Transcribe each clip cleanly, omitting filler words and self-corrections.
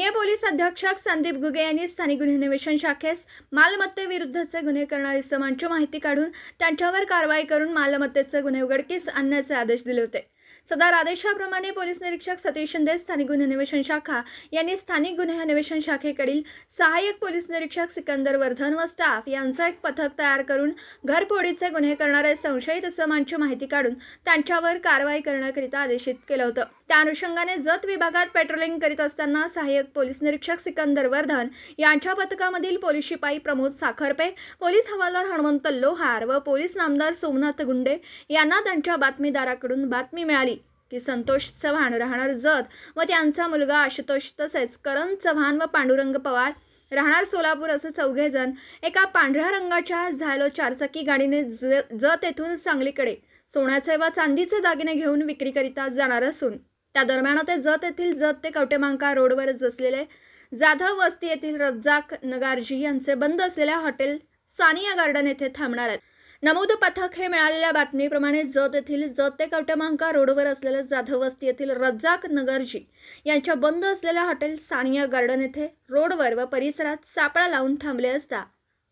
स्थानीय पोलीस अधीक्षक संदीप गुगे यांनी स्थानिक गुन्हे अन्वेषण शाखेस मालमत्तेविरुद्धचे गुन्हे करणाऱ्या इसमांची माहिती काढून त्यांच्यावर कारवाई करून मालमत्तेचे गुन्हे उघडकीस आणण्याचे आदेश दिले होते। सदर आदेशाप्रमाणे पोलीस निरीक्षक सतीश शिंदे स्थानिक गुन्हे अन्वेषण शाखा यांनी स्थानिक गुन्हे अन्वेषण शाखेकडील सहाय्यक पोलीस निरीक्षक सिकंदर वर्धन व स्टाफ यांचं एक पथक तयार करून घरफोडीचे गुन्हे करणाऱ्या संशयित इसमांची माहिती काढून त्यांच्यावर कारवाई करण्याकरिता आदेशित केलं होतं। त्या अनुषंगाने जत विभागात पेट्रोलिंग करीत असताना सहाय्यक पोलीस निरीक्षक सिकंदर वर्धन यांच्या पथकामधील पोलीस शिपाई प्रमोद साखरपे, पोलीस हवालदार हनुमंत लोहार व पोलीस नामदार सोमनाथ गुंडे यांना त्यांच्या बातमीदाराकडून बातमी मिळाली की संतोष चव्हाण राहणार जत व त्यांचा मुलगा आशुतोष तसेच करण चव्हाण व पांडुरंग पवार राहणार सोलापूर असे चौघे जण एका पांढऱ्या रंगाच्या झायलो चारचाकी गाडीने जत येथून सांगलीकडे सोन्याचे व चांदीचे दागिने घेऊन विक्रीकरिता जाणार असून त्या दरम्यान ते जत येथील जत ते कवटेमहांकाळ रोडवर असलेले जाधव वस्ती येथील रज्जाक नगारजी यांचे बंद असलेल्या हॉटेल सानिया गार्डन येथे थांबणार आहेत। नमूद पथक हे मिळालेल्या बातमीप्रमाणे जत येथील जत ते कवटेमहांकाळ रोडवर असलेल्या जाधव वस्ती येथील रज्जाक नगरजी यांच्या बंद असलेल्या हॉटेल सानिया गार्डन येथे रोडवर व परिसरात सापळा लावून थांबले असता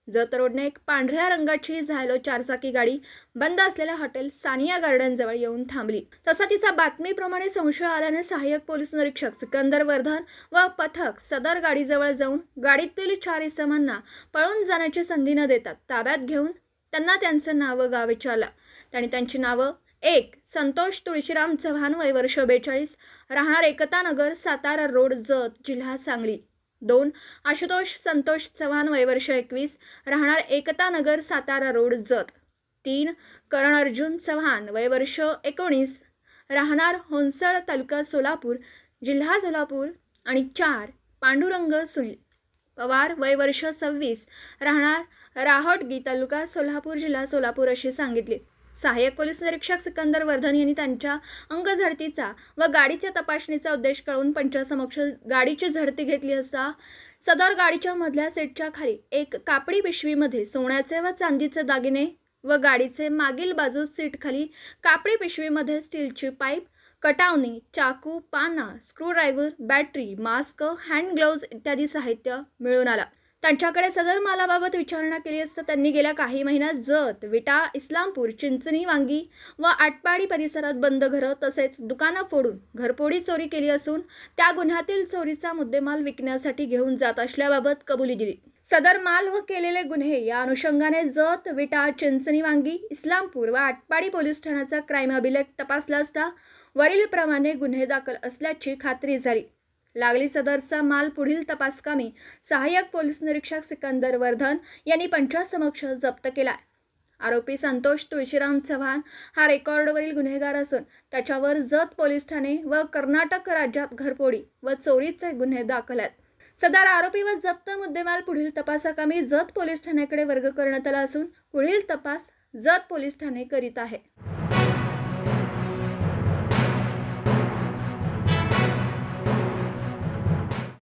जत रोडने एक पांढऱ्या रंगाची झायलो चारचाकी गाडी बंद असलेल्या हॉटेल सानिया गार्डन जवळ येऊन थांबली। तसा तिचा बातमीप्रमाणे संशय आल्याने सहाय्यक पोलीस निरीक्षक सिकंदर वर्धन व पथक सदर गाडीजवळ जाऊन गाडीतील 4 इसमांना पळून जाण्याची संधी न देता ताब्यात घेऊन त्यांना त्यांचं नाव गाव विचारलं। त्यांनी त्यांची नावं 1. संतोष तुळशीराम चव्हाण वय वर्ष 42 राहणार एकता नगर सातारा रोड जत जिल्हा सांगली। 2. आशुतोष संतोष चव्हाण वय वर्ष 21 राहणार एकता नगर सातारा रोड जत। 3. करण अर्जुन चव्हाण वय वर्ष 19 राहणार होनसळ तालुका सोलापूर जिल्हा सोलापूर आणि 4. पांडुरंग सुनील पवार वय वर्ष 26 राहणार राहोटगी तालुका सोलापूर जिल्हा सोलापूर अशी सांगितली। सहाय्यक पोलीस निरीक्षक सिकंदर वर्धन यांनी त्यांच्या अंगझडतीचा व गाडीच्या तपासणीचा उद्देश कळवून पंचासमक्ष गाडीची झडती घेतली असता सदर गाडीच्या मधल्या सीटच्या खाली एक कापडी पिशवीमध्ये सोन्याचे व चांदीचे दागिने व गाडीचे मागील बाजूस सीट खाली कापडी पिशवीमध्ये स्टीलची पाईप, कटावणी, चाकू, पाना, screwdriver, battery, mask, hand gloves इत्यादी साहित्य मिळून आला। त्यांच्याकडे सदर मालाबाबत विचारणा केली असता त्यांनी गेल्या काही महिन्यात जत, विटा, इस्लामपूर, चिंचणी, वांगी व आटपाडी परिसरात बंद घरं तसेच दुकानं फोडून घरफोडी चोरी केली असून त्या गुन्ह्यातील चोरीचा मुद्देमाल विकण्यासाठी घेऊन जात असल्याबाबत कबुली दिली। सदर माल व केलेले गुन्हे या अनुषंगाने जत, विटा, चिंचणी, वांगी, इस्लामपूर व आटपाडी पोलीस ठाण्याचा क्राईम अभिलेख तपासला असता वरील प्रमाणे गुन्हे दाखल असल्याची खात्री झाली। लागली सदरचा माल पुढील तपासकामी सहाय्यक पोलीस निरीक्षक सिकंदर वर्धन यांनी पंचासमक्ष जप्त केला। आरोपी संतोष तुळशीराम चव्हाण हा रेकॉर्डवरील गुन्हेगार असून त्याच्यावर जत पोलीस ठाणे व कर्नाटक राज्यात घरफोडी व चोरीचे गुन्हे दाखल आहेत। सदर आरोपी व जप्त मुद्देमाल पुढील तपासाकामी जत पोलीस ठाण्याकडे वर्ग करण्यात आला असून पुढील तपास जत पोलीस ठाणे करीत आहे।